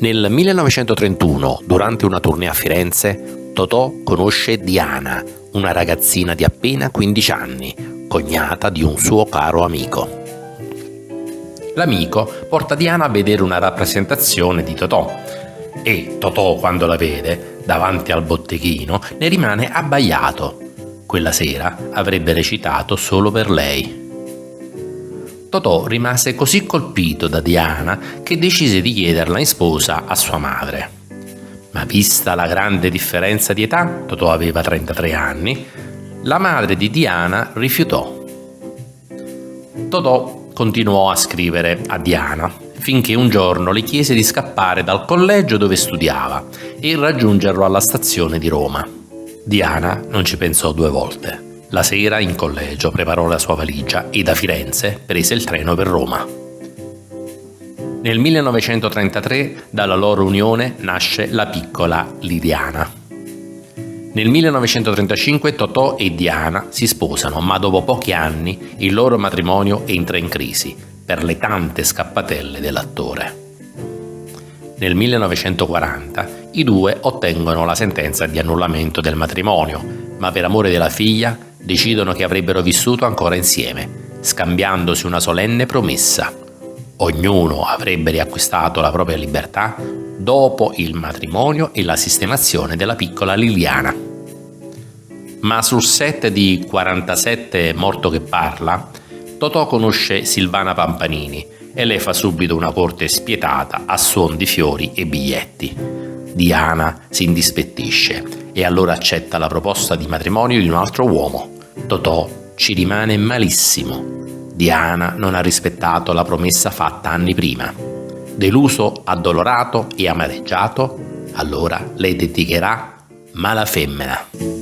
Nel 1931, durante una tournée a Firenze, Totò conosce Diana, una ragazzina di appena 15 anni, cognata di un suo caro amico. L'amico porta Diana a vedere una rappresentazione di Totò e Totò, quando la vede davanti al botteghino, ne rimane abbagliato. Quella sera avrebbe recitato solo per lei. Totò rimase così colpito da Diana che decise di chiederla in sposa a sua madre. Ma vista la grande differenza di età, Totò aveva 33 anni, la madre di Diana rifiutò. Totò continuò a scrivere a Diana finché un giorno le chiese di scappare dal collegio dove studiava e raggiungerlo alla stazione di Roma. Diana non ci pensò due volte. La sera in collegio preparò la sua valigia e da Firenze prese il treno per Roma. Nel 1933 dalla loro unione nasce la piccola Liliana. Nel 1935 Totò e Diana si sposano, ma dopo pochi anni il loro matrimonio entra in crisi per le tante scappatelle dell'attore. Nel 1940 i due ottengono la sentenza di annullamento del matrimonio, ma per amore della figlia decidono che avrebbero vissuto ancora insieme, scambiandosi una solenne promessa. Ognuno avrebbe riacquistato la propria libertà dopo il matrimonio e la sistemazione della piccola Liliana. Ma sul set di 47 Morto che parla, Totò conosce Silvana Pampanini e lei fa subito una corte spietata a suon di fiori e biglietti. Diana si indispettisce e allora accetta la proposta di matrimonio di un altro uomo. Totò ci rimane malissimo. Diana non ha rispettato la promessa fatta anni prima. Deluso, addolorato e amareggiato, allora le dedicherà Mala femmina.